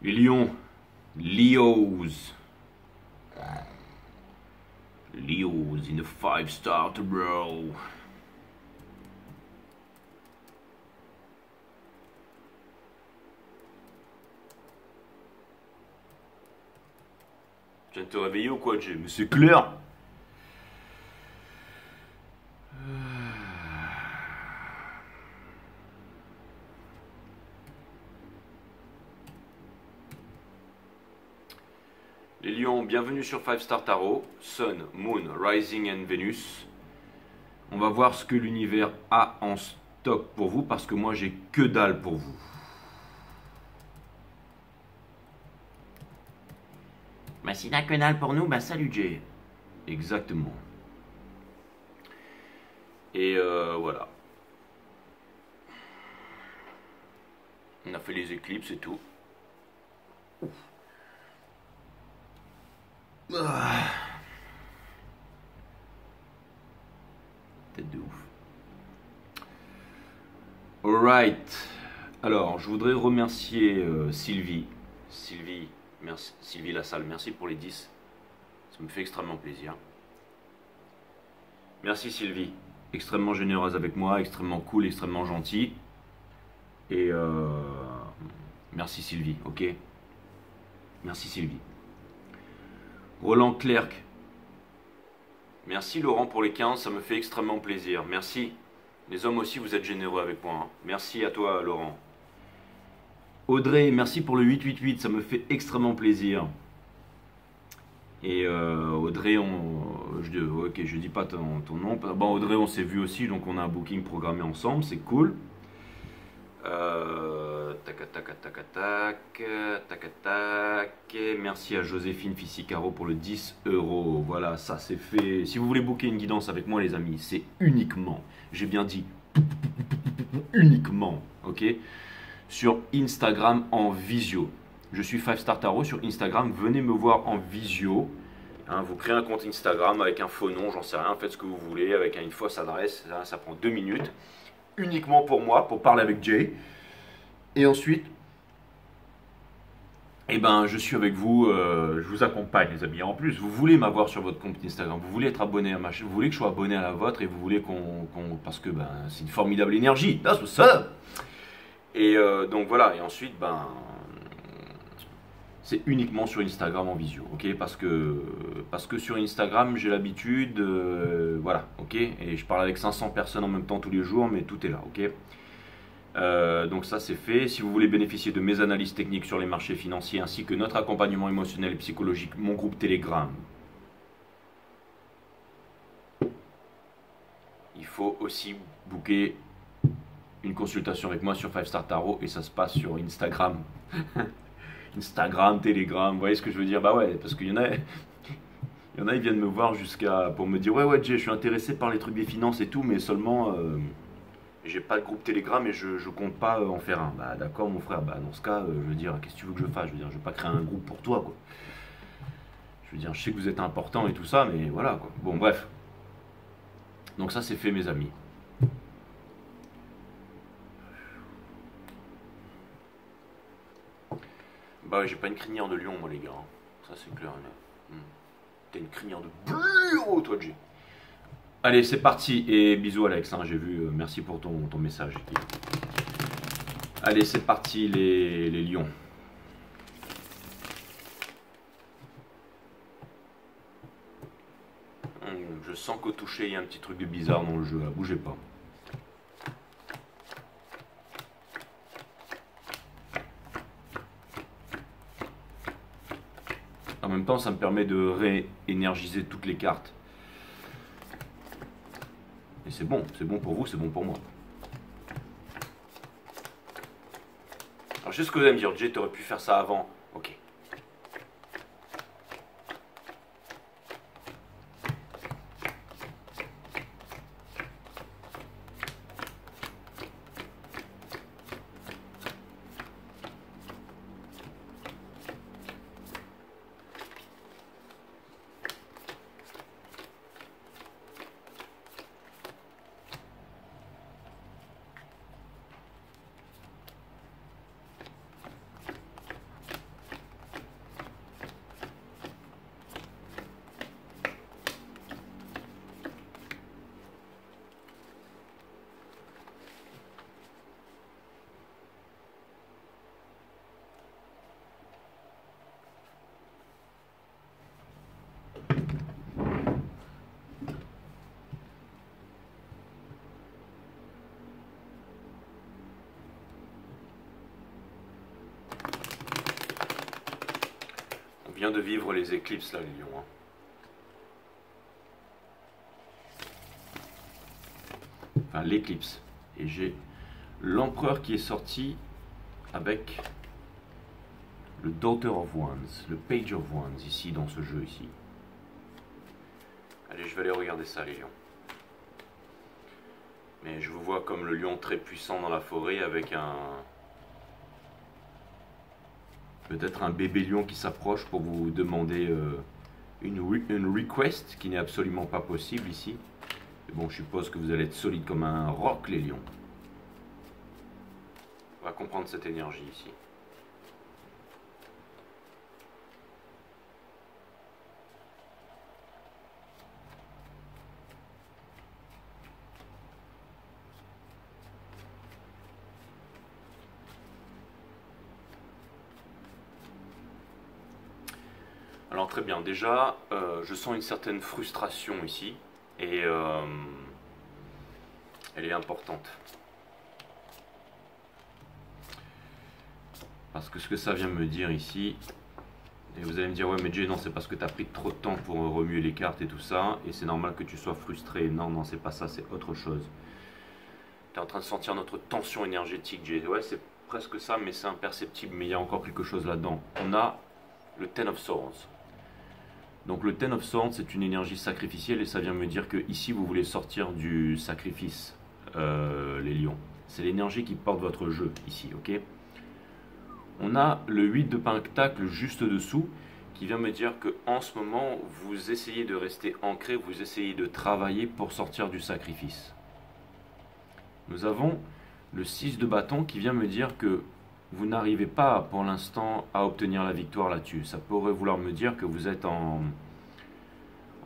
Les lions. Leos. Leos in the 5-star bro. Tu viens de te réveiller ou quoi, Jay? Mais c'est clair. Les lions, bienvenue sur 5-star tarot. Sun, Moon, Rising and Venus. On va voir ce que l'univers a en stock pour vous parce que moi j'ai que dalle pour vous. Bah s'il n'a que dalle pour nous, bah salut Jay. Exactement. Et voilà. On a fait les éclipses et tout. Ah. Tête de ouf. Alright. Alors, je voudrais remercier Sylvie. Merci, Sylvie Lassalle, merci pour les 10. Ça me fait extrêmement plaisir. Merci Sylvie. Extrêmement généreuse avec moi, extrêmement cool, extrêmement gentil. Et merci Sylvie, ok? Merci Sylvie. Roland Clerc. Merci Laurent pour les 15, ça me fait extrêmement plaisir. Merci. Les hommes aussi, vous êtes généreux avec moi. Hein. Merci à toi Laurent. Audrey, merci pour le 888, ça me fait extrêmement plaisir. Et Audrey, je dis pas ton nom. Bon, Audrey, on s'est vu aussi, donc on a un booking programmé ensemble, c'est cool. Merci à Joséphine Fissicaro pour le 10 €. Voilà, ça c'est fait. Si vous voulez booker une guidance avec moi, les amis, c'est uniquement, j'ai bien dit, uniquement, ok, sur Instagram en visio. Je suis 5-star tarot sur Instagram, venez me voir en visio. Hein, vous créez un compte Instagram avec un faux nom, j'en sais rien, faites ce que vous voulez, avec une fausse adresse, ça prend 2 minutes. Uniquement pour moi, pour parler avec Jay. Et ensuite, eh ben, je suis avec vous, je vous accompagne les amis. En plus, vous voulez m'avoir sur votre compte Instagram, vous voulez être abonné à ma chaîne, vous voulez que je sois abonné à la vôtre et vous voulez parce que ben, c'est une formidable énergie, that's what's up. Et donc voilà, et ensuite, ben, c'est uniquement sur Instagram en visio, ok, parce que sur Instagram, j'ai l'habitude, voilà, ok, et je parle avec 500 personnes en même temps tous les jours, mais tout est là, ok. Donc ça c'est fait. Si vous voulez bénéficier de mes analyses techniques sur les marchés financiers ainsi que notre accompagnement émotionnel et psychologique, mon groupe Telegram, il faut aussi booker une consultation avec moi sur 5-star tarot et ça se passe sur Instagram. Instagram, Telegram, vous voyez ce que je veux dire? Bah ouais, parce qu'il y en a, ils viennent me voir pour me dire ouais Jay, je suis intéressé par les trucs des finances et tout, mais seulement j'ai pas de groupe Telegram et je compte pas en faire un. Bah d'accord mon frère, bah dans ce cas, je veux dire, qu'est-ce que tu veux que je fasse? Je veux dire, je vais pas créer un groupe pour toi quoi. Je veux dire, je sais que vous êtes important et tout ça, mais voilà quoi. Bon bref. Donc ça c'est fait mes amis. Bah ouais, j'ai pas une crinière de lion moi les gars. Hein. Ça c'est clair. T'as une crinière de bureau toi Jay. Allez, c'est parti. Et bisous Alex, hein, j'ai vu. Merci pour ton message. Allez, c'est parti les lions. Je sens qu'au toucher, il y a un petit truc de bizarre dans le jeu. Là. Bougez pas. En même temps, ça me permet de réénergiser toutes les cartes. Et c'est bon pour vous, c'est bon pour moi. Alors je sais ce que vous allez me dire, Jay, t'aurais pu faire ça avant. Ok. On vient de vivre les éclipses là, les lions. Hein. Enfin, l'éclipse. Et j'ai l'empereur qui est sorti avec le Daughter of Wands, le Page of Wands, ici, dans ce jeu, ici. Allez, je vais aller regarder ça, les lions. Mais je vous vois comme le lion très puissant dans la forêt avec un... peut-être un bébé lion qui s'approche pour vous demander une request qui n'est absolument pas possible ici. Mais bon, je suppose que vous allez être solide comme un roc, les lions. On va comprendre cette énergie ici. Alors très bien, déjà, je sens une certaine frustration ici, et elle est importante. Parce que ce que ça vient me dire ici, et vous allez me dire, ouais mais Jay, non, c'est parce que tu as pris trop de temps pour remuer les cartes et tout ça, et c'est normal que tu sois frustré. Non, non, c'est pas ça, c'est autre chose. Tu es en train de sentir notre tension énergétique, Jay. Ouais, c'est presque ça, mais c'est imperceptible, mais il y a encore quelque chose là-dedans. On a le Ten of Swords. Donc le Ten of Swords, c'est une énergie sacrificielle et ça vient me dire que ici vous voulez sortir du sacrifice, les lions. C'est l'énergie qui porte votre jeu ici, ok? On a le 8 de pentacle juste dessous qui vient me dire que en ce moment vous essayez de rester ancré, vous essayez de travailler pour sortir du sacrifice. Nous avons le 6 de bâton qui vient me dire que vous n'arrivez pas pour l'instant à obtenir la victoire là-dessus. Ça pourrait vouloir me dire que vous êtes en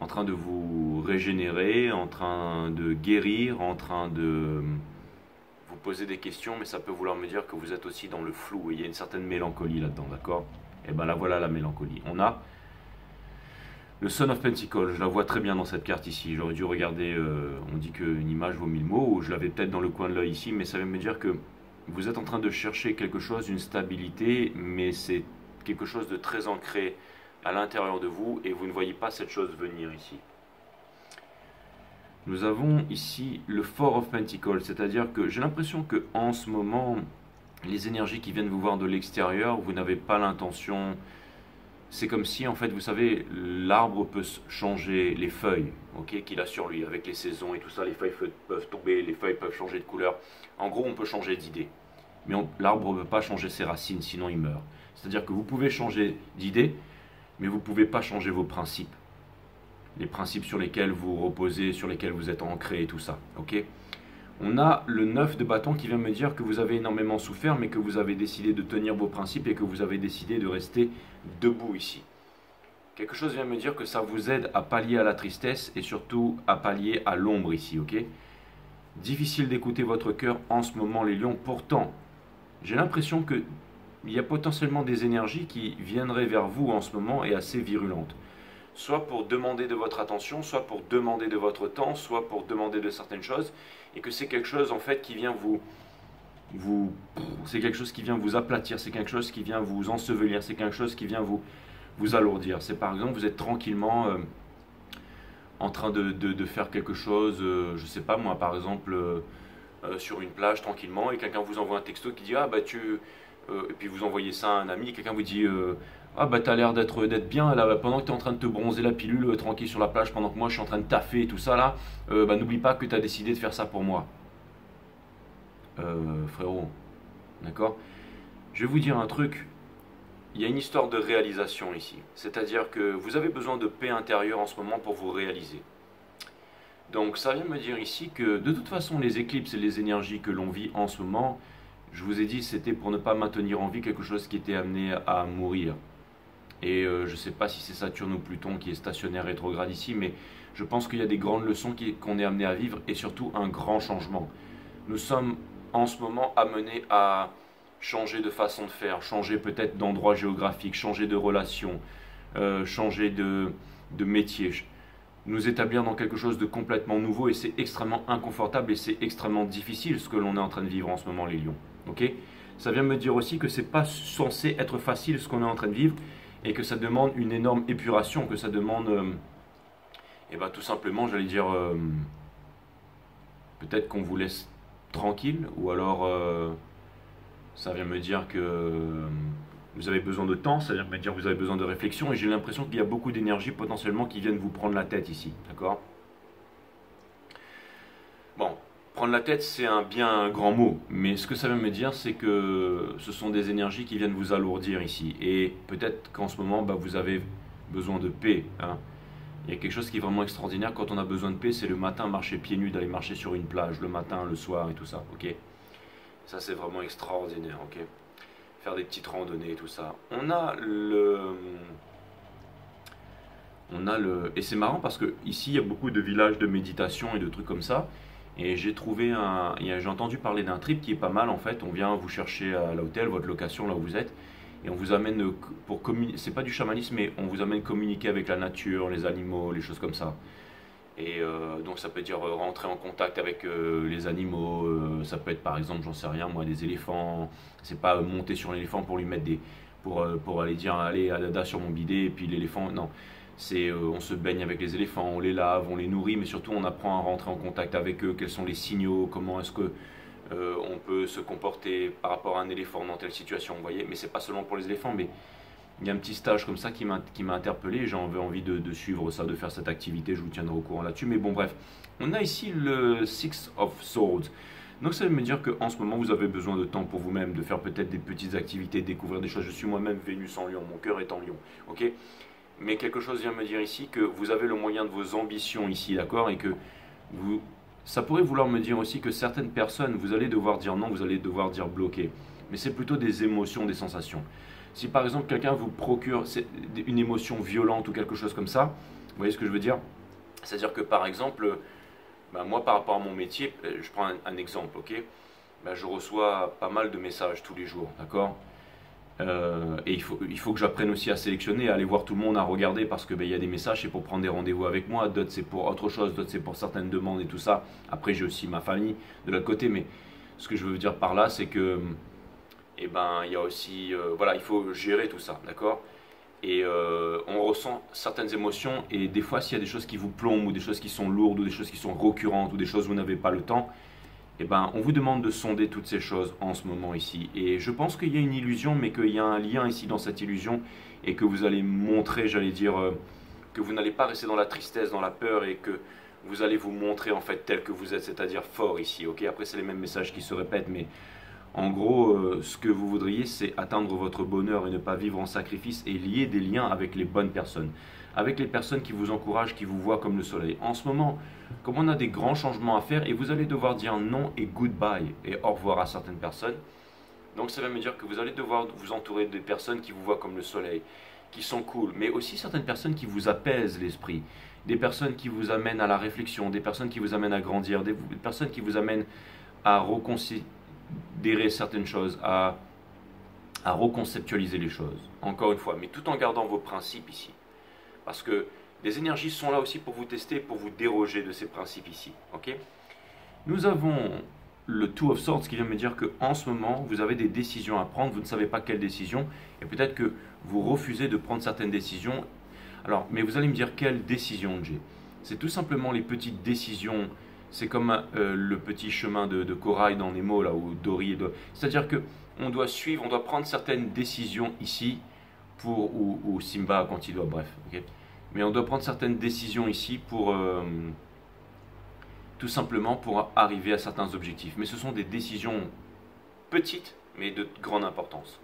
train de vous régénérer, en train de guérir, en train de vous poser des questions, mais ça peut vouloir me dire que vous êtes aussi dans le flou. Et il y a une certaine mélancolie là-dedans, d'accord? Et bien là, voilà la mélancolie. On a le Son of Pentacles, je la vois très bien dans cette carte ici. J'aurais dû regarder, on dit qu'une image vaut 1000 mots, ou je l'avais peut-être dans le coin de l'œil ici, mais ça vient me dire que vous êtes en train de chercher quelque chose, une stabilité, mais c'est quelque chose de très ancré à l'intérieur de vous et vous ne voyez pas cette chose venir ici. Nous avons ici le Four of Pentacles, c'est-à-dire que j'ai l'impression que en ce moment, les énergies qui viennent vous voir de l'extérieur, vous n'avez pas l'intention. C'est comme si, en fait, vous savez, l'arbre peut changer les feuilles, ok, qu'il a sur lui, avec les saisons et tout ça, les feuilles peuvent tomber, les feuilles peuvent changer de couleur. En gros, on peut changer d'idée. Mais l'arbre ne peut pas changer ses racines, sinon il meurt. C'est-à-dire que vous pouvez changer d'idée, mais vous ne pouvez pas changer vos principes. Les principes sur lesquels vous reposez, sur lesquels vous êtes ancré et tout ça, ok. On a le 9 de bâton qui vient me dire que vous avez énormément souffert, mais que vous avez décidé de tenir vos principes et que vous avez décidé de rester debout ici. Quelque chose vient me dire que ça vous aide à pallier à la tristesse et surtout à pallier à l'ombre ici, ok? Difficile d'écouter votre cœur en ce moment, les lions. Pourtant, j'ai l'impression qu'il y a potentiellement des énergies qui viendraient vers vous en ce moment et assez virulentes. Soit pour demander de votre attention, soit pour demander de votre temps, soit pour demander de certaines choses, et que c'est quelque chose en fait qui vient c'est quelque chose qui vient vous aplatir, c'est quelque chose qui vient vous ensevelir, c'est quelque chose qui vient vous alourdir. C'est par exemple, vous êtes tranquillement en train de faire quelque chose, je sais pas moi, par exemple sur une plage tranquillement, et quelqu'un vous envoie un texto qui dit ah bah et puis vous envoyez ça à un ami, quelqu'un vous dit ah bah t'as l'air d'être bien là, pendant que t'es en train de te bronzer la pilule tranquille sur la plage, pendant que moi je suis en train de taffer et tout ça là, bah n'oublie pas que t'as décidé de faire ça pour moi. Frérot, d'accord? Je vais vous dire un truc, il y a une histoire de réalisation ici, c'est-à-dire que vous avez besoin de paix intérieure en ce moment pour vous réaliser. Donc ça vient me dire ici que de toute façon les éclipses et les énergies que l'on vit en ce moment, je vous ai dit c'était pour ne pas maintenir en vie quelque chose qui était amené à mourir. Et je ne sais pas si c'est Saturne ou Pluton qui est stationnaire rétrograde ici, mais je pense qu'il y a des grandes leçons qu'on est amené à vivre et surtout un grand changement. Nous sommes en ce moment amenés à changer de façon de faire, changer peut-être d'endroit géographique, changer de relation, changer de métier, nous établir dans quelque chose de complètement nouveau, et c'est extrêmement inconfortable et c'est extrêmement difficile ce que l'on est en train de vivre en ce moment, les lions. Ok? Ça vient me dire aussi que c'est pas censé être facile ce qu'on est en train de vivre, et que ça demande une énorme épuration, que ça demande, et ben tout simplement, j'allais dire, peut-être qu'on vous laisse tranquille, ou alors ça vient me dire que vous avez besoin de temps, ça vient me dire que vous avez besoin de réflexion, et j'ai l'impression qu'il y a beaucoup d'énergie potentiellement qui viennent vous prendre la tête ici, d'accord? Bon, prendre la tête c'est un bien un grand mot, mais ce que ça veut me dire c'est que ce sont des énergies qui viennent vous alourdir ici, et peut-être qu'en ce moment bah, vous avez besoin de paix, hein. Il y a quelque chose qui est vraiment extraordinaire quand on a besoin de paix, c'est le matin marcher pieds nus, d'aller marcher sur une plage, le matin, le soir et tout ça, ok? Ça c'est vraiment extraordinaire, ok? Faire des petites randonnées et tout ça. Et c'est marrant parce que ici il y a beaucoup de villages de méditation et de trucs comme ça. Et j'ai entendu parler d'un trip qui est pas mal en fait. On vient vous chercher à l'hôtel, votre location là où vous êtes, et on vous amène pour communiquer. C'est pas du chamanisme, mais on vous amène communiquer avec la nature, les animaux, les choses comme ça. Et donc ça peut dire rentrer en contact avec les animaux. Ça peut être par exemple, j'en sais rien moi, des éléphants. C'est pas monter sur l'éléphant pour lui mettre des pour aller dire allez Adada sur mon bidet et puis l'éléphant. Non, c'est on se baigne avec les éléphants, on les lave, on les nourrit, mais surtout on apprend à rentrer en contact avec eux. Quels sont les signaux, comment est-ce que on peut se comporter par rapport à un éléphant dans telle situation, vous voyez. Mais c'est pas seulement pour les éléphants, mais il y a un petit stage comme ça qui m'a interpellé. J'ai envie de suivre ça, de faire cette activité. Je vous tiendrai au courant là-dessus. Mais bon, bref. On a ici le Six of Swords. Donc ça veut me dire qu'en ce moment, vous avez besoin de temps pour vous-même, de faire peut-être des petites activités, de découvrir des choses. Je suis moi-même Vénus en Lion, mon cœur est en Lion. Ok? Mais quelque chose vient me dire ici que vous avez le moyen de vos ambitions ici, d'accord? Et que vous... Ça pourrait vouloir me dire aussi que certaines personnes, vous allez devoir dire non, vous allez devoir dire bloquer. Mais c'est plutôt des émotions, des sensations. Si par exemple quelqu'un vous procure une émotion violente ou quelque chose comme ça, vous voyez ce que je veux dire? C'est-à-dire que par exemple, ben, moi par rapport à mon métier, je prends un exemple, ok? Ben, je reçois pas mal de messages tous les jours, d'accord? Et il faut que j'apprenne aussi à sélectionner, à aller voir tout le monde, à regarder, parce que ben, il y a des messages, c'est pour prendre des rendez-vous avec moi, d'autres c'est pour autre chose, d'autres c'est pour certaines demandes et tout ça. Après j'ai aussi ma famille de l'autre côté, mais ce que je veux dire par là, c'est que et ben il y a aussi voilà, il faut gérer tout ça, d'accord? Et on ressent certaines émotions, et des fois s'il y a des choses qui vous plombent ou des choses qui sont lourdes ou des choses qui sont récurrentes ou des choses où vous n'avez pas le temps, et ben on vous demande de sonder toutes ces choses en ce moment ici. Et je pense qu'il y a une illusion, mais qu'il y a un lien ici dans cette illusion, et que vous allez montrer, j'allais dire, que vous n'allez pas rester dans la tristesse, dans la peur, et que vous allez vous montrer en fait tel que vous êtes, c'est-à-dire fort ici, ok? Après c'est les mêmes messages qui se répètent, mais en gros, ce que vous voudriez, c'est atteindre votre bonheur et ne pas vivre en sacrifice, et lier des liens avec les bonnes personnes, avec les personnes qui vous encouragent, qui vous voient comme le soleil. En ce moment, comme on a des grands changements à faire, et vous allez devoir dire non et goodbye et au revoir à certaines personnes, donc ça va me dire que vous allez devoir vous entourer des personnes qui vous voient comme le soleil, qui sont cool, mais aussi certaines personnes qui vous apaisent l'esprit, des personnes qui vous amènent à la réflexion, des personnes qui vous amènent à grandir, des personnes qui vous amènent à reconsidérer certaines choses, à reconceptualiser les choses, encore une fois, mais tout en gardant vos principes ici. Parce que les énergies sont là aussi pour vous tester, pour vous déroger de ces principes ici. Ok? Nous avons le Two of Swords qui vient me dire qu'en ce moment, vous avez des décisions à prendre, vous ne savez pas quelles décisions, et peut-être que vous refusez de prendre certaines décisions. Alors, mais vous allez me dire quelles décisions j'ai? C'est tout simplement les petites décisions. C'est comme le petit chemin de corail dans Nemo, là, où Dory et c'est-à-dire que on doit suivre, on doit prendre certaines décisions ici, ou Simba quand il doit, bref. Okay, mais on doit prendre certaines décisions ici pour tout simplement pour arriver à certains objectifs. Mais ce sont des décisions petites, mais de grande importance.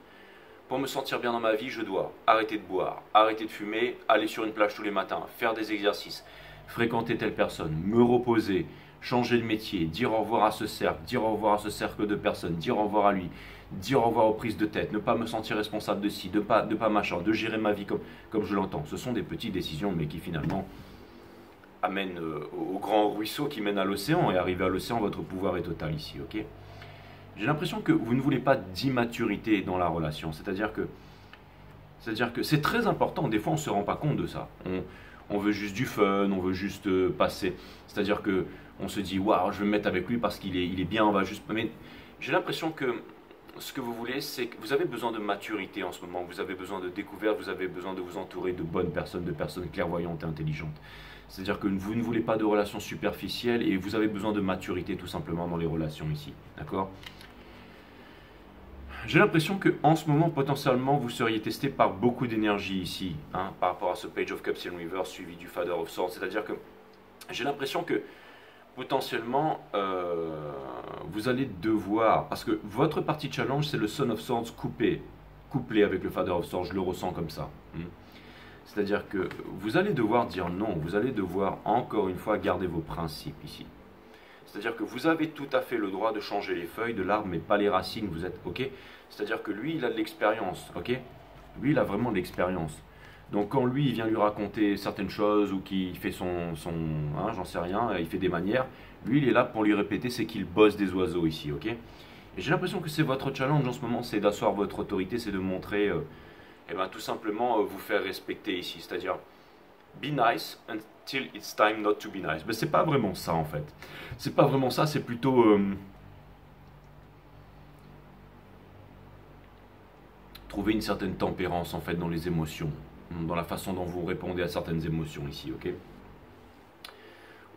Pour me sentir bien dans ma vie, je dois arrêter de boire, arrêter de fumer, aller sur une plage tous les matins, faire des exercices, fréquenter telle personne, me reposer, changer de métier, dire au revoir à ce cercle, dire au revoir à ce cercle de personnes, dire au revoir à lui, dire au revoir aux prises de tête, ne pas me sentir responsable de ci, de pas machin, de gérer ma vie comme je l'entends. Ce sont des petites décisions, mais qui finalement amènent au grand ruisseau qui mène à l'océan, et arrivé à l'océan, votre pouvoir est total ici, ok? J'ai l'impression que vous ne voulez pas d'immaturité dans la relation, c'est-à-dire que C'est-à-dire que c'est très important, des fois on ne se rend pas compte de ça. On veut juste du fun, on veut juste passer. C'est-à-dire que on se dit, waouh, je vais me mettre avec lui parce qu'il est bien, on va juste... Mais j'ai l'impression que ce que vous voulez, c'est que vous avez besoin de maturité en ce moment, vous avez besoin de découverte, vous avez besoin de vous entourer de bonnes personnes, de personnes clairvoyantes et intelligentes. C'est-à-dire que vous ne voulez pas de relations superficielles et vous avez besoin de maturité tout simplement dans les relations ici. D'accord? J'ai l'impression qu'en ce moment, potentiellement, vous seriez testé par beaucoup d'énergie ici, hein, par rapport à ce Page of Cups in Reverse suivi du Father of Swords. C'est-à-dire que j'ai l'impression que potentiellement, vous allez devoir, parce que votre partie challenge, c'est le Son of Swords couplé avec le Father of Swords, je le ressens comme ça. C'est-à-dire que vous allez devoir dire non, vous allez devoir encore une fois garder vos principes ici. C'est-à-dire que vous avez tout à fait le droit de changer les feuilles de l'arbre, mais pas les racines, vous êtes ok. C'est-à-dire que lui, il a de l'expérience, ok. Lui, il a vraiment de l'expérience. Donc quand lui, il vient lui raconter certaines choses ou qu'il fait hein, j'en sais rien, il fait des manières, lui, il est là pour lui répéter, c'est qu'il bosse des oiseaux ici, ok. Et j'ai l'impression que c'est votre challenge en ce moment, c'est d'asseoir votre autorité, c'est de montrer, eh ben, tout simplement vous faire respecter ici. C'est-à-dire, be nice until it's time not to be nice. Mais c'est pas vraiment ça en fait. C'est pas vraiment ça, c'est plutôt trouver une certaine tempérance en fait dans les émotions, dans la façon dont vous répondez à certaines émotions ici, ok?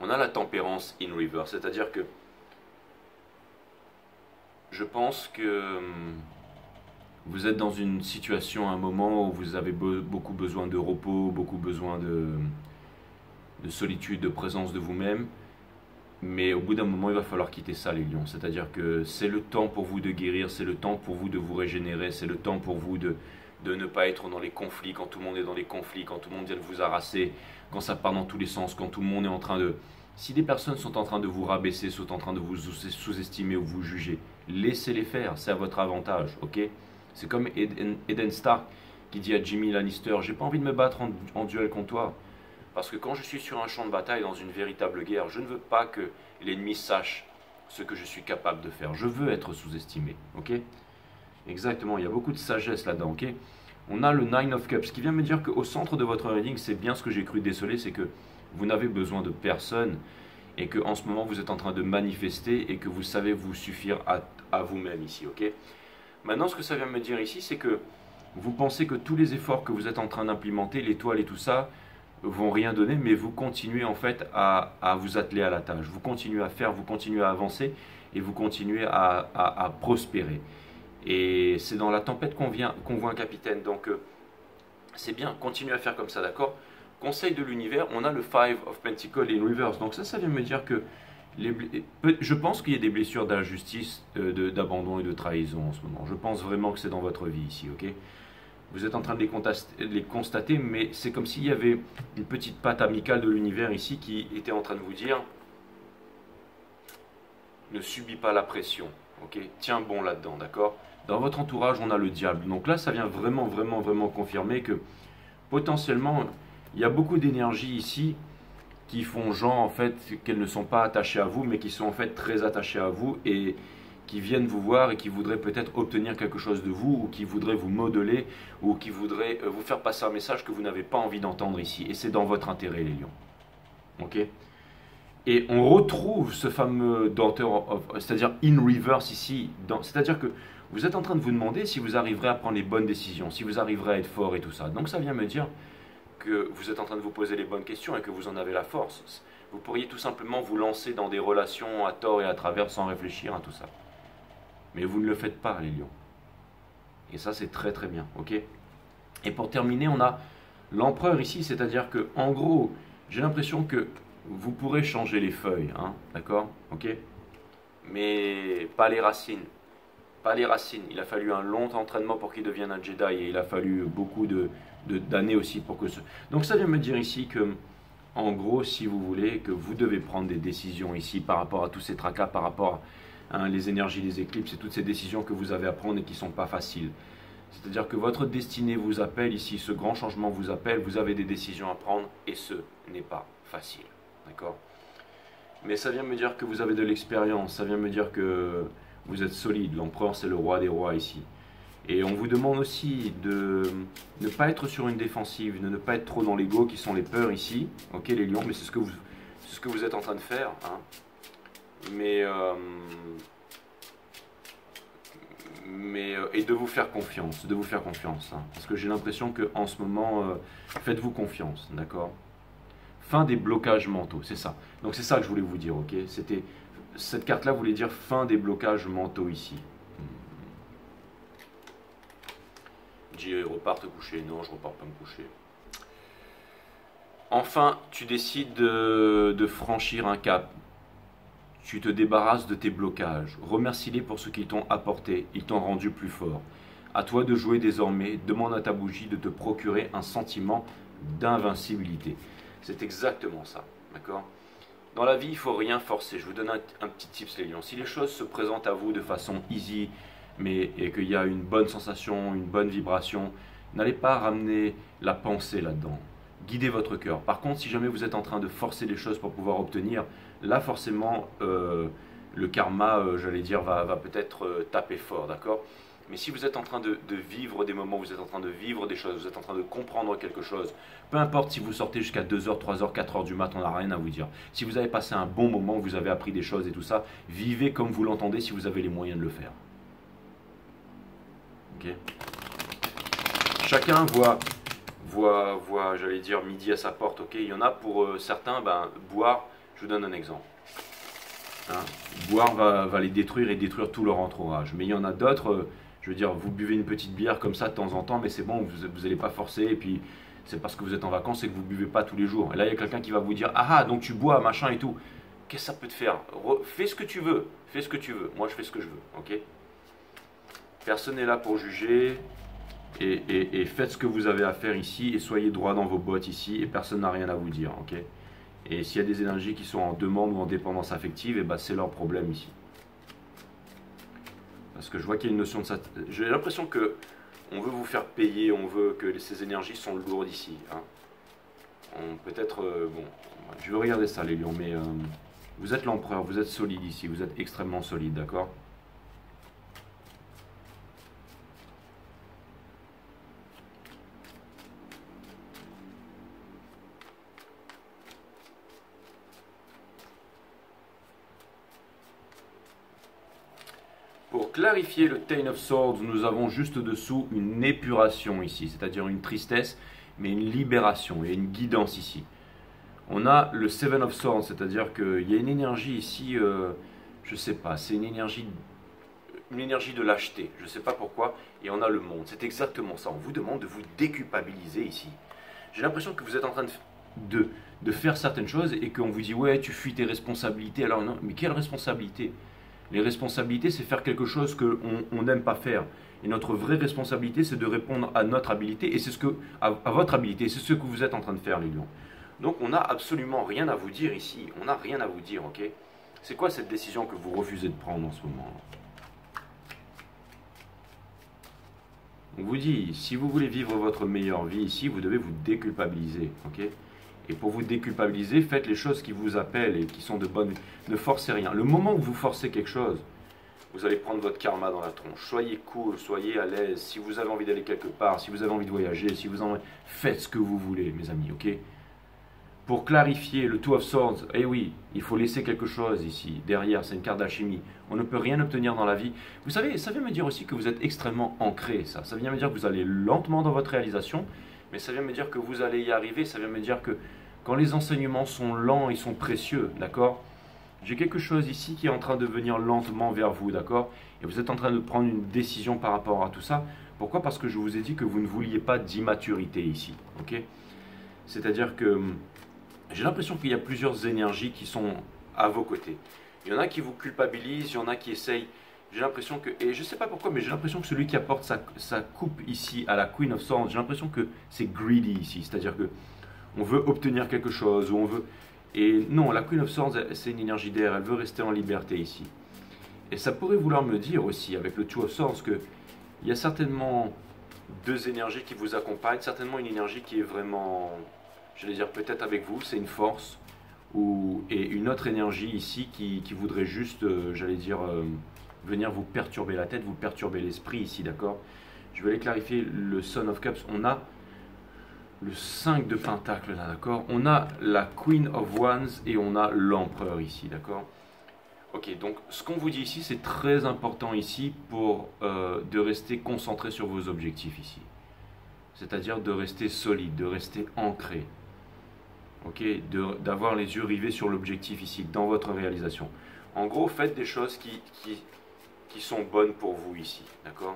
On a la tempérance in reverse, c'est-à-dire que je pense que vous êtes dans une situation, un moment où vous avez beaucoup besoin de repos, beaucoup besoin de solitude, de présence de vous-même. Mais au bout d'un moment, il va falloir quitter ça, les lions. C'est-à-dire que c'est le temps pour vous de guérir, c'est le temps pour vous de vous régénérer, c'est le temps pour vous de ne pas être dans les conflits, quand tout le monde est dans les conflits, quand tout le monde vient de vous harasser, quand ça part dans tous les sens, quand tout le monde est en train de... Si des personnes sont en train de vous rabaisser, sont en train de vous sous-estimer ou vous juger, laissez-les faire, c'est à votre avantage, ok? C'est comme Eden Stark qui dit à Jimmy Lannister, j'ai pas envie de me battre en duel contre toi. Parce que quand je suis sur un champ de bataille, dans une véritable guerre, je ne veux pas que l'ennemi sache ce que je suis capable de faire. Je veux être sous-estimé, ok? Exactement, il y a beaucoup de sagesse là-dedans, ok? On a le Nine of Cups, qui vient me dire qu'au centre de votre reading, c'est bien ce que j'ai cru déceler, c'est que vous n'avez besoin de personne, et qu'en ce moment, vous êtes en train de manifester, et que vous savez vous suffire à vous-même ici, ok? Maintenant, ce que ça vient me dire ici, c'est que vous pensez que tous les efforts que vous êtes en train d'implémenter, l'étoile et tout ça, vont rien donner, mais vous continuez en fait à vous atteler à la tâche. Vous continuez à faire, vous continuez à avancer et vous continuez à prospérer. Et c'est dans la tempête qu'on voit un capitaine. Donc c'est bien, continuez à faire comme ça, d'accord? Conseil de l'univers, on a le Five of Pentacles in reverse. Donc ça vient me dire que je pense qu'il y a des blessures d'injustice, d'abandon et de trahison en ce moment. Je pense vraiment que c'est dans votre vie ici, ok? Vous êtes en train de les constater, mais c'est comme s'il y avait une petite patte amicale de l'univers ici qui était en train de vous dire ne subis pas la pression, ok? Tiens bon là-dedans, d'accord? Dans votre entourage, on a le diable. Donc là, ça vient vraiment confirmer que potentiellement, il y a beaucoup d'énergie ici qui font genre en fait qu'elles ne sont pas attachées à vous, mais qui sont en fait très attachées à vous et qui viennent vous voir et qui voudraient peut-être obtenir quelque chose de vous, ou qui voudraient vous modeler, ou qui voudraient vous faire passer un message que vous n'avez pas envie d'entendre ici. Et c'est dans votre intérêt, les lions. Ok? Et on retrouve ce fameux Daughter of, c'est-à-dire in reverse ici. C'est-à-dire que vous êtes en train de vous demander si vous arriverez à prendre les bonnes décisions, si vous arriverez à être fort et tout ça. Donc ça vient me dire que vous êtes en train de vous poser les bonnes questions et que vous en avez la force. Vous pourriez tout simplement vous lancer dans des relations à tort et à travers sans réfléchir à tout ça. Mais vous ne le faites pas, les lions. Et ça, c'est très bien, ok? Et pour terminer, on a l'empereur ici, c'est-à-dire que, en gros, j'ai l'impression que vous pourrez changer les feuilles, hein, d'accord? Ok? Mais pas les racines. Pas les racines. Il a fallu un long entraînement pour qu'il devienne un Jedi, et il a fallu beaucoup d'années aussi pour que ce... Donc ça vient me dire ici que, en gros, si vous voulez, que vous devez prendre des décisions ici par rapport à tous ces tracas, par rapport à les énergies, les éclipses et toutes ces décisions que vous avez à prendre et qui ne sont pas faciles. C'est-à-dire que votre destinée vous appelle ici, ce grand changement vous appelle, vous avez des décisions à prendre et ce n'est pas facile. D'accord? Mais ça vient me dire que vous avez de l'expérience, ça vient me dire que vous êtes solide. L'empereur, c'est le roi des rois ici. Et on vous demande aussi de ne pas être sur une défensive, de ne pas être trop dans l'ego qui sont les peurs ici, ok les lions, mais c'est ce que vous êtes en train de faire, hein. Et de vous faire confiance, hein, parce que j'ai l'impression que en ce moment, faites-vous confiance, d'accord? Fin des blocages mentaux, c'est ça. Donc c'est ça que je voulais vous dire, ok? Cette carte-là voulait dire fin des blocages mentaux ici. Dis, repars te coucher. Non, je repars pas me coucher. Enfin, tu décides de franchir un cap. Tu te débarrasses de tes blocages. Remercie-les pour ce qu'ils t'ont apporté. Ils t'ont rendu plus fort. À toi de jouer désormais. Demande à ta bougie de te procurer un sentiment d'invincibilité. C'est exactement ça, d'accord? Dans la vie, il ne faut rien forcer. Je vous donne un petit tips, les lions. Si les choses se présentent à vous de façon easy, et qu'il y a une bonne sensation, une bonne vibration, n'allez pas ramener la pensée là-dedans. Guidez votre cœur. Par contre, si jamais vous êtes en train de forcer les choses pour pouvoir obtenir, là forcément, le karma, j'allais dire, va peut-être taper fort, d'accord? Mais si vous êtes en train de vivre des moments, vous êtes en train de vivre des choses, vous êtes en train de comprendre quelque chose, peu importe si vous sortez jusqu'à 2h, 3h, 4h du mat, on n'a rien à vous dire. Si vous avez passé un bon moment, vous avez appris des choses et tout ça, vivez comme vous l'entendez si vous avez les moyens de le faire. Ok. Chacun voit, j'allais dire, midi à sa porte, ok. Il y en a pour certains, boire, je vous donne un exemple. Hein, boire va les détruire et détruire tout leur entourage. Mais il y en a d'autres, je veux dire, vous buvez une petite bière comme ça de temps en temps, mais c'est bon, vous n'allez pas forcer, et puis c'est parce que vous êtes en vacances et que vous ne buvez pas tous les jours. Et là, il y a quelqu'un qui va vous dire, ah, donc tu bois, machin et tout. Qu'est-ce que ça peut te faire? Fais ce que tu veux, fais ce que tu veux. Moi, je fais ce que je veux, ok? Personne n'est là pour juger, et faites ce que vous avez à faire ici, et soyez droit dans vos bottes ici, et personne n'a rien à vous dire, ok? Et s'il y a des énergies qui sont en demande ou en dépendance affective, c'est leur problème ici. Parce que je vois qu'il y a une notion de ça. J'ai l'impression que on veut vous faire payer, on veut que ces énergies sont lourdes ici, hein. Peut-être, bon, je vais regarder ça les lions, mais vous êtes l'empereur, vous êtes solide ici, vous êtes extrêmement solide, d'accord? Pour clarifier le Ten of Swords, nous avons juste dessous une épuration ici, c'est-à-dire une tristesse, mais une libération et une guidance ici. On a le Seven of Swords, c'est-à-dire qu'il y a une énergie ici, je ne sais pas, c'est une énergie de lâcheté, je ne sais pas pourquoi, et on a le monde. C'est exactement ça, on vous demande de vous déculpabiliser ici. J'ai l'impression que vous êtes en train de faire certaines choses et qu'on vous dit, ouais, tu fuis tes responsabilités. Alors non, mais quelle responsabilité? Les responsabilités, c'est faire quelque chose qu'on n'aime pas faire. Et notre vraie responsabilité, c'est de répondre à notre habilité, et c'est à votre habilité, c'est ce que vous êtes en train de faire, les lions. Donc on n'a absolument rien à vous dire ici, on n'a rien à vous dire, ok? C'est quoi cette décision que vous refusez de prendre en ce moment? On vous dit, si vous voulez vivre votre meilleure vie ici, vous devez vous déculpabiliser, ok? Et pour vous déculpabiliser, faites les choses qui vous appellent et qui sont de bonnes. Ne forcez rien. Le moment où vous forcez quelque chose, vous allez prendre votre karma dans la tronche. Soyez cool, soyez à l'aise. Si vous avez envie d'aller quelque part, si vous avez envie de voyager, si vous en avez... Faites ce que vous voulez, mes amis, ok? Pour clarifier le Two of Swords, eh oui, il faut laisser quelque chose ici. Derrière, c'est une carte d'alchimie. On ne peut rien obtenir dans la vie. Vous savez, ça vient me dire aussi que vous êtes extrêmement ancré, ça. Ça vient me dire que vous allez lentement dans votre réalisation, mais ça vient me dire que vous allez y arriver. Ça vient me dire que quand les enseignements sont lents, ils sont précieux, d'accord? J'ai quelque chose ici qui est en train de venir lentement vers vous, d'accord? Et vous êtes en train de prendre une décision par rapport à tout ça. Pourquoi? Parce que je vous ai dit que vous ne vouliez pas d'immaturité ici, ok? C'est-à-dire que j'ai l'impression qu'il y a plusieurs énergies qui sont à vos côtés. Il y en a qui vous culpabilisent, il y en a qui essayent. J'ai l'impression que, et je ne sais pas pourquoi, mais j'ai l'impression que celui qui apporte sa coupe ici à la Queen of Swords, j'ai l'impression que c'est greedy ici, c'est-à-dire que on veut obtenir quelque chose, ou on veut... Et non, la Queen of Swords, c'est une énergie d'air, elle veut rester en liberté ici. Et ça pourrait vouloir me dire aussi, avec le Two of Swords, qu'il y a certainement deux énergies qui vous accompagnent, certainement une énergie qui est vraiment, j'allais dire peut-être avec vous, c'est une force, et une autre énergie ici qui voudrait juste, j'allais dire, venir vous perturber la tête, vous perturber l'esprit ici, d'accord? Je vais aller clarifier le Son of Cups. On a le 5 de Pentacle là, d'accord. On a la Queen of Wands et on a l'Empereur ici, d'accord. Ok, donc ce qu'on vous dit ici, c'est très important ici pour de rester concentré sur vos objectifs ici. C'est-à-dire de rester solide, de rester ancré. Ok, d'avoir les yeux rivés sur l'objectif ici, dans votre réalisation. En gros, faites des choses qui sont bonnes pour vous ici, d'accord.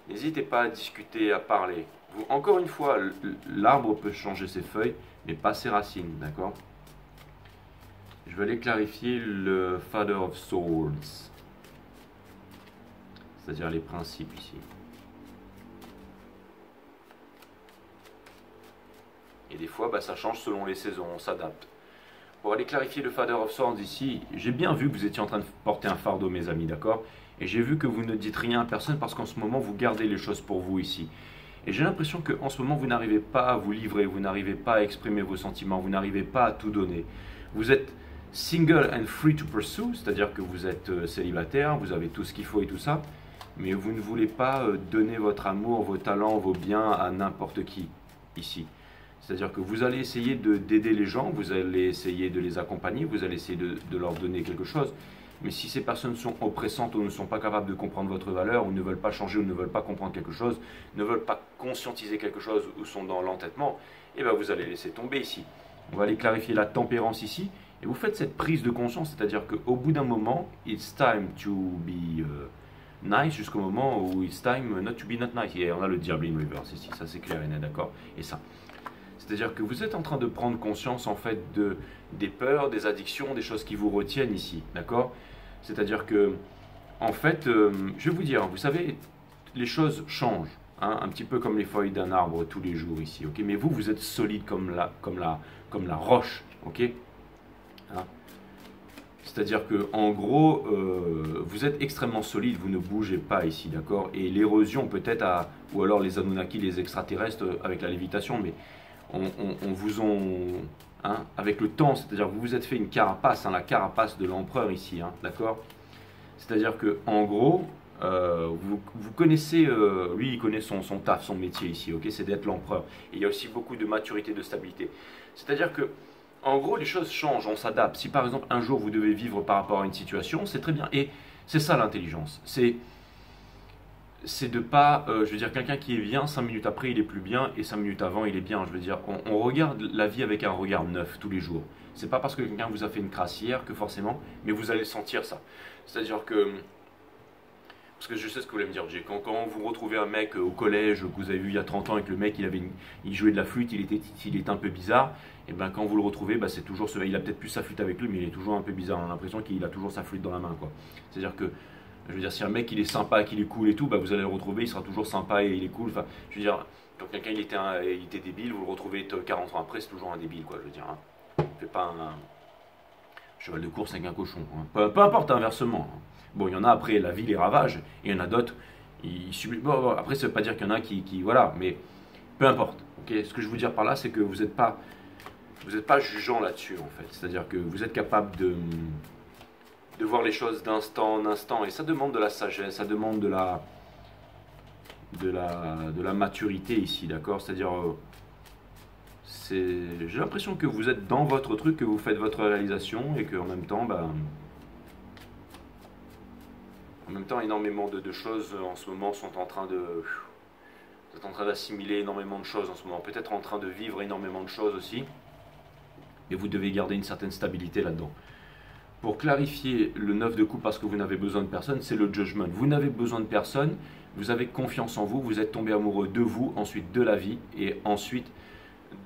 N'hésitez pas à discuter, à parler. Encore une fois, l'arbre peut changer ses feuilles, mais pas ses racines, d'accord. Je vais aller clarifier le Father of Swords, c'est-à-dire les principes ici. Et des fois, ça change selon les saisons, on s'adapte. Pour aller clarifier le Father of Swords ici, j'ai bien vu que vous étiez en train de porter un fardeau, mes amis, d'accord. Et j'ai vu que vous ne dites rien à personne parce qu'en ce moment, vous gardez les choses pour vous ici. Et j'ai l'impression qu'en ce moment, vous n'arrivez pas à vous livrer, vous n'arrivez pas à exprimer vos sentiments, vous n'arrivez pas à tout donner. Vous êtes single and free to pursue, c'est-à-dire que vous êtes célibataire, vous avez tout ce qu'il faut et tout ça, mais vous ne voulez pas donner votre amour, vos talents, vos biens à n'importe qui ici. C'est-à-dire que vous allez essayer d'aider les gens, vous allez essayer de les accompagner, vous allez essayer de leur donner quelque chose. Mais si ces personnes sont oppressantes ou ne sont pas capables de comprendre votre valeur, ou ne veulent pas changer, ou ne veulent pas comprendre quelque chose, ne veulent pas conscientiser quelque chose, ou sont dans l'entêtement, eh bien vous allez laisser tomber ici. On va aller clarifier la tempérance ici, et vous faites cette prise de conscience, c'est-à-dire qu'au bout d'un moment, it's time to be nice, jusqu'au moment où it's time not to be not nice. Et on a le diable in reverse ici, ça c'est clair et net, d'accord. Et ça. C'est-à-dire que vous êtes en train de prendre conscience en fait des peurs, des addictions, des choses qui vous retiennent ici, d'accord. C'est-à-dire que, en fait, je vais vous dire, vous savez, les choses changent, hein, un petit peu comme les feuilles d'un arbre tous les jours ici, ok. Mais vous êtes solide comme la roche, ok. Hein. C'est-à-dire que, en gros, vous êtes extrêmement solide, vous ne bougez pas ici, d'accord. Et l'érosion peut-être, ou alors les Anunnaki, les extraterrestres avec la lévitation, mais on vous ont, hein, avec le temps, c'est-à-dire que vous vous êtes fait une carapace, hein, la carapace de l'empereur ici, hein, d'accord. C'est-à-dire que en gros, vous connaissez, lui il connaît son taf, son métier ici, ok, c'est d'être l'empereur. Et il y a aussi beaucoup de maturité, de stabilité. C'est-à-dire que, en gros, les choses changent, on s'adapte. Si par exemple un jour vous devez vivre par rapport à une situation, c'est très bien. Et c'est ça l'intelligence. C'est de pas, je veux dire, quelqu'un qui est bien, 5 minutes après il est plus bien, et 5 minutes avant il est bien. Je veux dire, on regarde la vie avec un regard neuf tous les jours. C'est pas parce que quelqu'un vous a fait une crasse hier que forcément, mais vous allez sentir ça. C'est-à-dire que, parce que je sais ce que vous voulez me dire, Jay, quand vous retrouvez un mec au collège que vous avez vu il y a 30 ans et que le mec il jouait de la flûte, il était un peu bizarre, et ben quand vous le retrouvez, c'est toujours il a peut-être plus sa flûte avec lui, mais il est toujours un peu bizarre. On a l'impression qu'il a toujours sa flûte dans la main, quoi. C'est-à-dire que, je veux dire, si un mec il est sympa, qu'il est cool et tout, vous allez le retrouver, il sera toujours sympa et il est cool. Enfin, je veux dire, quand quelqu'un il était débile, vous le retrouvez 40 ans après, c'est toujours un débile, quoi. Je veux dire, hein. Fait pas un cheval de course avec un cochon, hein. Peu importe, inversement. Hein. Bon, il y en a après, la vie les ravage, et il y en a d'autres, bon, après ça veut pas dire qu'il y en a qui voilà, mais peu importe. Okay, ce que je veux dire par là, c'est que vous n'êtes pas jugeant là-dessus, en fait. C'est-à-dire que vous êtes capable de voir les choses d'instant en instant, et ça demande de la sagesse, ça demande de la maturité ici, d'accord. C'est-à-dire, j'ai l'impression que vous êtes dans votre truc, que vous faites votre réalisation, et qu'en même temps, énormément de choses en ce moment sont en train de... Vous êtes en train d'assimiler énormément de choses en ce moment, peut-être en train de vivre énormément de choses aussi, et vous devez garder une certaine stabilité là-dedans. Pour clarifier le 9 de coupe, parce que vous n'avez besoin de personne, c'est le judgment. Vous n'avez besoin de personne, vous avez confiance en vous, vous êtes tombé amoureux de vous, ensuite de la vie, et ensuite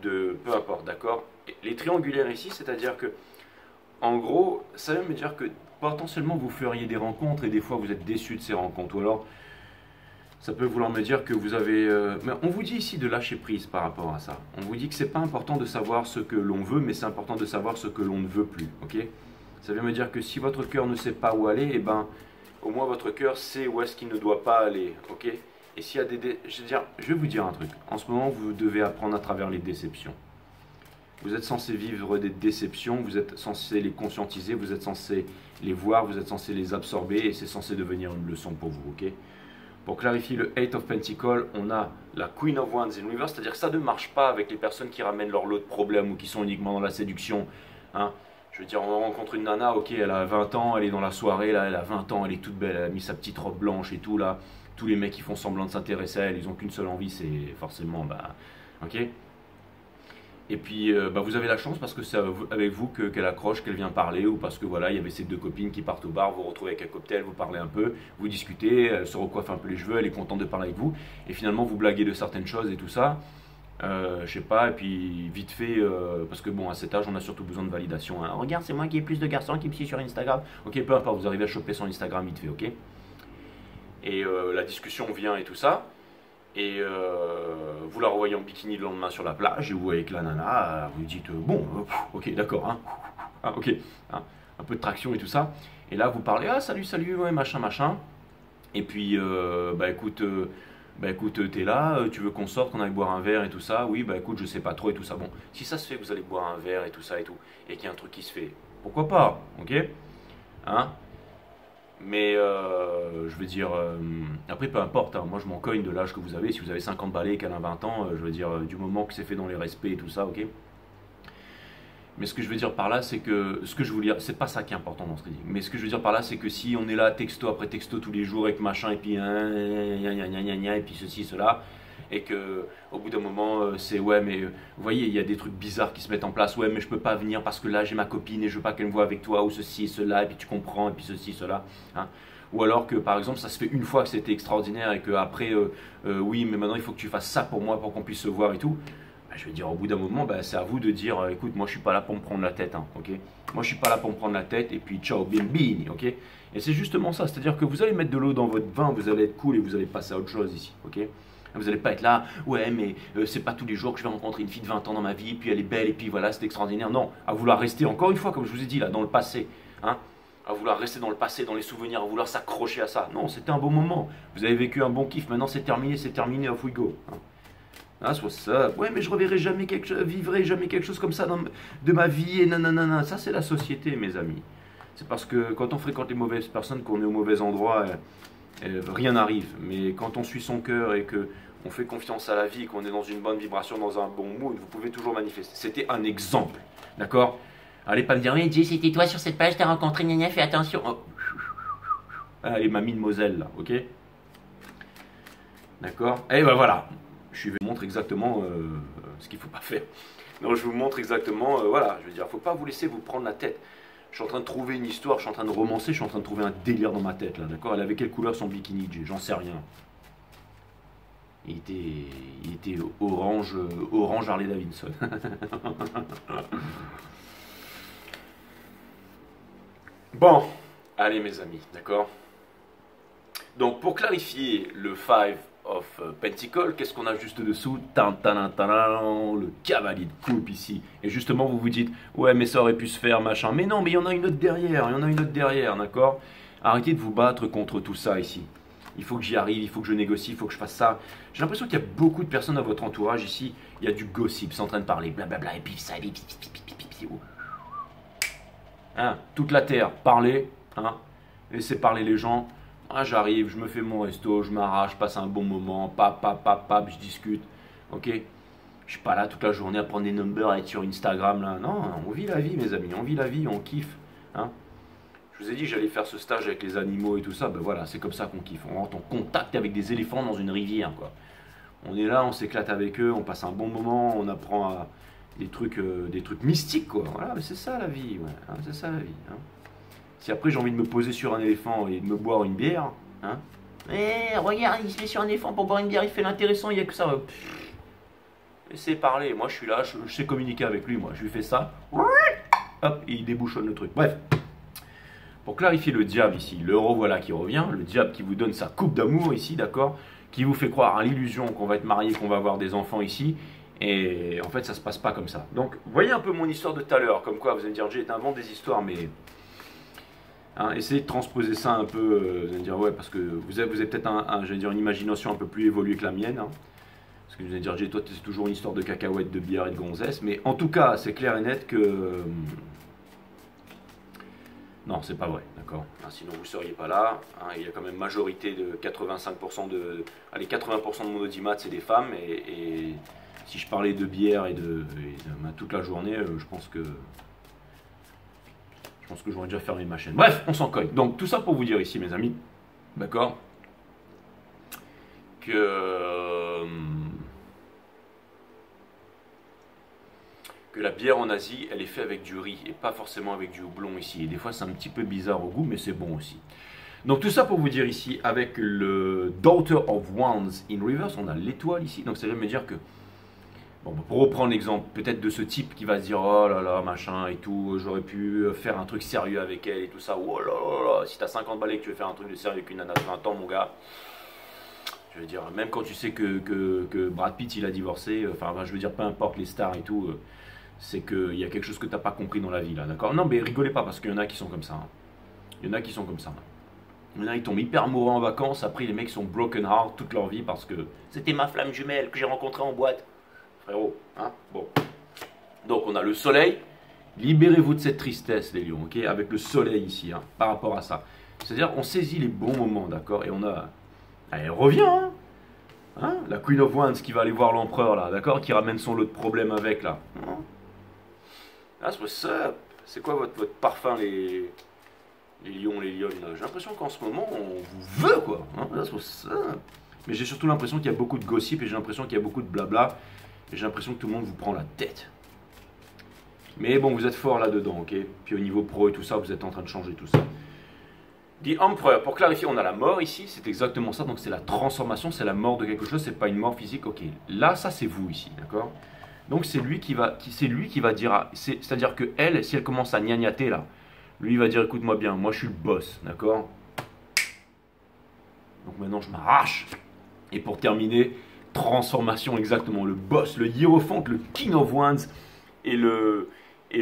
de... peu importe, d'accord. Les triangulaires ici, c'est-à-dire que, en gros, ça veut me dire que potentiellement vous feriez des rencontres, et des fois vous êtes déçu de ces rencontres, ou alors ça peut vouloir me dire que vous avez... Mais on vous dit ici de lâcher prise par rapport à ça. On vous dit que c'est pas important de savoir ce que l'on veut, mais c'est important de savoir ce que l'on ne veut plus, ok. Ça veut me dire que si votre cœur ne sait pas où aller, eh ben, au moins votre cœur sait où est-ce qu'il ne doit pas aller, ok. Et s'il y a je vais vous dire un truc. En ce moment, vous devez apprendre à travers les déceptions. Vous êtes censé vivre des déceptions, vous êtes censé les conscientiser, vous êtes censé les voir, vous êtes censé les absorber, et c'est censé devenir une leçon pour vous, ok. Pour clarifier le Eight of Pentacles, on a la Queen of Wands in Reverse, c'est-à-dire que ça ne marche pas avec les personnes qui ramènent leur lot de problèmes ou qui sont uniquement dans la séduction. Hein. Je veux dire, on rencontre une nana, ok, elle a 20 ans, elle est dans la soirée, là, elle a 20 ans, elle est toute belle, elle a mis sa petite robe blanche et tout, là. Tous les mecs qui font semblant de s'intéresser à elle, ils n'ont qu'une seule envie, c'est forcément, bah, ok. Et puis, bah, vous avez la chance parce que c'est avec vous qu'elle accroche, qu'elle vient parler, ou parce que voilà, il y avait ces deux copines qui partent au bar, vous vous retrouvez avec un cocktail, vous parlez un peu, vous discutez, elle se recoiffe un peu les cheveux, elle est contente de parler avec vous, et finalement vous blaguez de certaines choses et tout ça, je sais pas, et puis vite fait, parce que bon, à cet âge, on a surtout besoin de validation. Hein. Regarde, c'est moi qui ai plus de garçons qui me suivent sur Instagram. Ok, peu importe, vous arrivez à choper son Instagram vite fait, ok. Et la discussion vient et tout ça. Et vous la revoyez en bikini le lendemain sur la plage, et vous voyez que la nana, vous dites bon, ok, d'accord, hein, ah, ok, hein, un peu de traction et tout ça. Et là, vous parlez, ah salut, salut, ouais, machin, machin. Et puis, bah écoute, t'es là, tu veux qu'on sorte, qu'on aille boire un verre et tout ça. Oui, bah écoute, je sais pas trop et tout ça. Bon, si ça se fait, vous allez boire un verre et tout ça et tout, et qu'il y a un truc qui se fait, pourquoi pas, ok, hein. Mais je veux dire, après peu importe, hein, moi je m'en cogne de l'âge que vous avez, si vous avez 50 balais et qu'elle a 20 ans, je veux dire, du moment que c'est fait dans les respects et tout ça, ok. Mais ce que je veux dire par là, c'est que, ce que je veux dire, c'est pas ça qui est important dans ce reading, mais ce que je veux dire par là, c'est que si on est là texto après texto tous les jours avec machin, et puis et puis ceci, cela, et que au bout d'un moment c'est ouais mais vous voyez il y a des trucs bizarres qui se mettent en place, ouais mais je peux pas venir parce que là j'ai ma copine et je veux pas qu'elle me voie avec toi ou ceci et cela et puis tu comprends et puis ceci cela, hein. Ou alors que par exemple ça se fait une fois que c'était extraordinaire et que après oui mais maintenant il faut que tu fasses ça pour moi pour qu'on puisse se voir et tout. Bah, je veux dire au bout d'un moment bah, c'est à vous de dire écoute moi je suis pas là pour me prendre la tête, hein, ok, moi je suis pas là pour me prendre la tête et puis ciao bim bim, ok. Et c'est justement ça, c'est à dire que vous allez mettre de l'eau dans votre vin, vous allez être cool et vous allez passer à autre chose ici, ok. Vous n'allez pas être là, ouais, mais c'est pas tous les jours que je vais rencontrer une fille de 20 ans dans ma vie, puis elle est belle, et puis voilà, c'est extraordinaire. Non, à vouloir rester, encore une fois, comme je vous ai dit, là, dans le passé, hein, à vouloir rester dans le passé, dans les souvenirs, à vouloir s'accrocher à ça. Non, c'était un beau moment. Vous avez vécu un bon kiff, maintenant c'est terminé, off we go. Hein. Ah, soit ça, ouais, mais je reverrai jamais quelque chose, vivrai jamais quelque chose comme ça de ma vie, et nanana. Ça, c'est la société, mes amis. C'est parce que quand on fréquente les mauvaises personnes, qu'on est au mauvais endroit, rien n'arrive. Mais quand on suit son cœur et que on fait confiance à la vie, qu'on est dans une bonne vibration, dans un bon mood, vous pouvez toujours manifester. C'était un exemple, d'accord. Allez pas me dire, oui, Dieu, c'était toi sur cette page, t'as rencontré Nia, fais attention. Oh. Allez, mamie de Moselle, là, ok. D'accord. Et ben voilà, je vous montre exactement ce qu'il ne faut pas faire. Non, je vous montre exactement, voilà, je veux dire, faut pas vous laisser vous prendre la tête. Je suis en train de trouver une histoire, je suis en train de romancer, je suis en train de trouver un délire dans ma tête, là, d'accord. Elle avait quelle couleur son bikini, j'en sais rien. Il était orange Harley Davidson. Bon, allez mes amis, d'accord. Donc pour clarifier le 5 of Pentacles, qu'est-ce qu'on a juste dessous? Le cavalier de coupe ici. Et justement vous vous dites, ouais mais ça aurait pu se faire, machin. Mais non, mais il y en a une autre derrière, il y en a une autre derrière, d'accord. Arrêtez de vous battre contre tout ça ici. Il faut que j'y arrive, il faut que je négocie, il faut que je fasse ça. J'ai l'impression qu'il y a beaucoup de personnes dans votre entourage ici. Il y a du gossip, c'est en train de parler, blablabla, et puis ça, et puis, hein, toute la terre, parlez, hein, laissez parler les gens. Ah, j'arrive, je me fais mon resto, je m'arrache, je passe un bon moment, pap, je discute, ok. Je suis pas là toute la journée à prendre des numbers, à être sur Instagram, là. Non, on vit la vie, mes amis, on vit la vie, on kiffe, hein. Je vous ai dit que j'allais faire ce stage avec les animaux et tout ça, ben voilà, c'est comme ça qu'on kiffe. On rentre en contact avec des éléphants dans une rivière, quoi. On est là, on s'éclate avec eux, on passe un bon moment, on apprend à des trucs mystiques, quoi. Voilà, mais c'est ça la vie, ouais, hein, c'est ça la vie. Hein. Si après j'ai envie de me poser sur un éléphant et de me boire une bière, hein. Eh, regarde, il se met sur un éléphant pour boire une bière, il fait l'intéressant, il n'y a que ça. Laissez parler, moi je suis là, je sais communiquer avec lui, moi. Je lui fais ça, hop, et il débouchonne le truc. Bref. Pour clarifier le diable ici, le revoilà qui revient, le diable qui vous donne sa coupe d'amour ici, d'accord, qui vous fait croire à l'illusion qu'on va être marié, qu'on va avoir des enfants ici, et en fait ça se passe pas comme ça. Donc voyez un peu mon histoire de tout à l'heure, comme quoi vous allez me dire j'ai inventé des histoires, mais hein, essayez de transposer ça un peu, vous allez me dire ouais parce que vous avez peut-être une imagination un peu plus évoluée que la mienne, hein, parce que vous allez me dire j'ai toi c'est toujours une histoire de cacahuètes, de bière et de gonzesse, mais en tout cas c'est clair et net que non, c'est pas vrai. d'accord? Hein, sinon vous ne seriez pas là. Hein, il y a quand même majorité de 85% allez, 80% de mon audimat, c'est des femmes. Et si je parlais de bière et de toute la journée, je pense que j'aurais déjà fermé ma chaîne. Bref, on s'en cogne. Donc tout ça pour vous dire ici, mes amis, d'accord, que la bière en Asie, elle est faite avec du riz et pas forcément avec du houblon ici. Et des fois, c'est un petit peu bizarre au goût, mais c'est bon aussi. Donc tout ça pour vous dire ici, avec le Daughter of Wands in reverse, on a l'étoile ici. Donc ça veut me dire que, bon, pour reprendre l'exemple peut-être de ce type qui va se dire, oh là là, machin et tout, j'aurais pu faire un truc sérieux avec elle et tout ça. Oh là là là, si t'as 50 balais et que tu veux faire un truc de sérieux avec une nana de 20 ans, mon gars, je veux dire, même quand tu sais que Brad Pitt, il a divorcé, enfin, je veux dire, peu importe les stars et tout, c'est qu'il y a quelque chose que tu n'as pas compris dans la vie, là, d'accord? Non, mais rigolez pas, parce qu'il y en a qui sont comme ça. Hein. Il y en a qui sont comme ça. Il y en a qui tombent hyper amoureux en vacances, après les mecs sont broken heart toute leur vie parce que c'était ma flamme jumelle que j'ai rencontrée en boîte. Frérot, hein? Bon. Donc, on a le soleil. Libérez-vous de cette tristesse, les lions, ok? Avec le soleil ici, hein, par rapport à ça. C'est-à-dire, on saisit les bons moments, d'accord? Et on a... Elle revient, hein? Hein? La Queen of Wands qui va aller voir l'empereur, là, d'accord? Qui ramène son lot de problèmes avec, là. Hein? Ah, c'est quoi votre parfum, les lions, les lionnes là? J'ai l'impression qu'en ce moment, on vous veut, quoi. Hein? Mais j'ai surtout l'impression qu'il y a beaucoup de gossip et j'ai l'impression qu'il y a beaucoup de blabla. Et j'ai l'impression que tout le monde vous prend la tête. Mais bon, vous êtes fort là-dedans, ok? Puis au niveau pro et tout ça, vous êtes en train de changer tout ça. The Emperor, pour clarifier, on a la mort ici, c'est exactement ça. Donc c'est la transformation, c'est la mort de quelque chose, c'est pas une mort physique, ok. Là, ça c'est vous ici, d'accord? Donc c'est lui qui va dire, c'est-à-dire que elle, si elle commence à gnagnater là, lui il va dire écoute-moi bien, moi je suis le boss, d'accord? Donc maintenant je m'arrache. Et pour terminer, transformation exactement, le boss, le hiérophant, le King of Wands et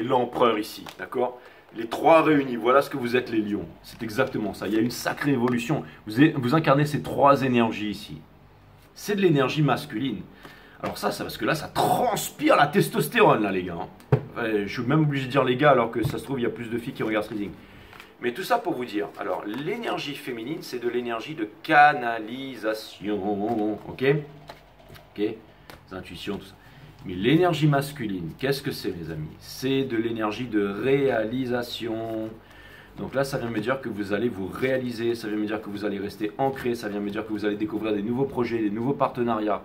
l'empereur ici, d'accord? Les trois réunis, voilà ce que vous êtes les lions. C'est exactement ça, il y a une sacrée évolution. Vous incarnez ces trois énergies ici. C'est de l'énergie masculine. Alors ça, c'est parce que là, ça transpire la testostérone, là, les gars. Enfin, je suis même obligé de dire les gars, alors que ça se trouve, il y a plus de filles qui regardent Streising. Mais tout ça pour vous dire, alors, l'énergie féminine, c'est de l'énergie de canalisation, ok? Ok? Les intuitions, tout ça. Mais l'énergie masculine, qu'est-ce que c'est, mes amis? C'est de l'énergie de réalisation. Donc là, ça vient me dire que vous allez vous réaliser, ça vient me dire que vous allez rester ancré, ça vient me dire que vous allez découvrir des nouveaux projets, des nouveaux partenariats.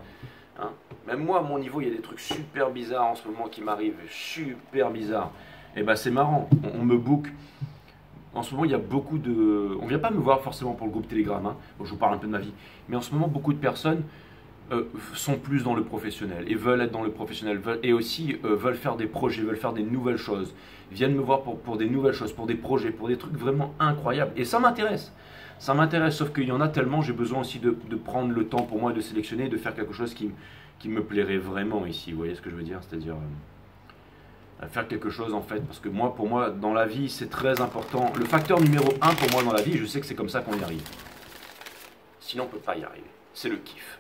Hein? Même moi, à mon niveau, il y a des trucs super bizarres en ce moment qui m'arrivent, super bizarres. Et ben c'est marrant, on me book. En ce moment, il y a beaucoup de... On ne vient pas me voir forcément pour le groupe Telegram, hein. Bon, je vous parle un peu de ma vie. Mais en ce moment, beaucoup de personnes sont plus dans le professionnel et veulent être dans le professionnel et aussi veulent faire des projets, veulent faire des nouvelles choses. Viennent me voir pour des nouvelles choses, pour des projets, pour des trucs vraiment incroyables. Et ça m'intéresse. Ça m'intéresse, sauf qu'il y en a tellement, j'ai besoin aussi de prendre le temps pour moi de sélectionner, de faire quelque chose qui me plairait vraiment ici. Vous voyez ce que je veux dire? C'est-à-dire faire quelque chose en fait. Parce que moi, pour moi, dans la vie, c'est très important. Le facteur numéro 1 pour moi dans la vie, je sais que c'est comme ça qu'on y arrive. Sinon, on ne peut pas y arriver. C'est le kiff.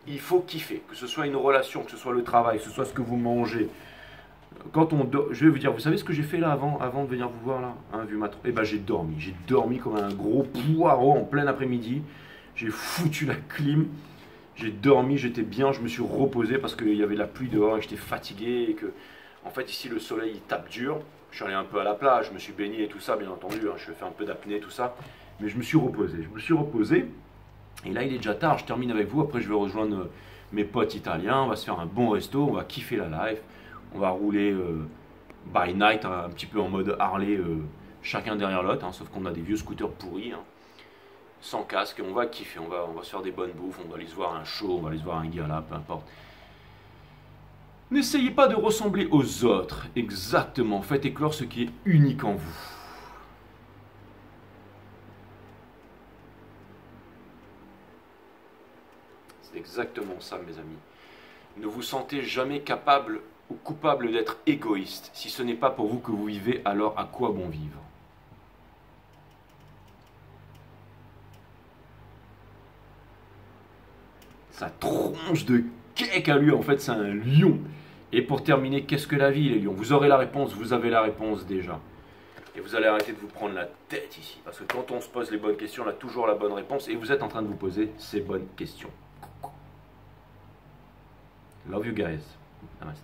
Il faut kiffer, que ce soit une relation, que ce soit le travail, que ce soit ce que vous mangez. Quand on je vais vous dire, vous savez ce que j'ai fait là avant de venir vous voir là, hein, vu ma... Eh ben j'ai dormi comme un gros poireau en plein après-midi. J'ai foutu la clim, j'ai dormi, j'étais bien, je me suis reposé parce qu'il y avait la pluie dehors et j'étais fatigué et que, en fait ici le soleil il tape dur. Je suis allé un peu à la plage, je me suis baigné et tout ça, bien entendu, hein, je fais un peu d'apnée tout ça, mais je me suis reposé. Et là, il est déjà tard, je termine avec vous. Après, je vais rejoindre mes potes italiens. On va se faire un bon resto, on va kiffer la life. On va rouler by night, hein, un petit peu en mode Harley, chacun derrière l'autre. Hein, sauf qu'on a des vieux scooters pourris, hein, sans casque. On va kiffer, on va se faire des bonnes bouffes. On va aller se voir un show, on va aller se voir un gala, peu importe. N'essayez pas de ressembler aux autres. Exactement. Faites éclore ce qui est unique en vous. C'est exactement ça, mes amis. Ne vous sentez jamais capable ou coupable d'être égoïste. Si ce n'est pas pour vous que vous vivez, alors à quoi bon vivre? Sa tronche de cake à lui, en fait, c'est un lion. Et pour terminer, qu'est-ce que la vie, les lions? Vous aurez la réponse, vous avez la réponse déjà. Et vous allez arrêter de vous prendre la tête ici. Parce que quand on se pose les bonnes questions, on a toujours la bonne réponse. Et vous êtes en train de vous poser ces bonnes questions. Love you guys. Namaste.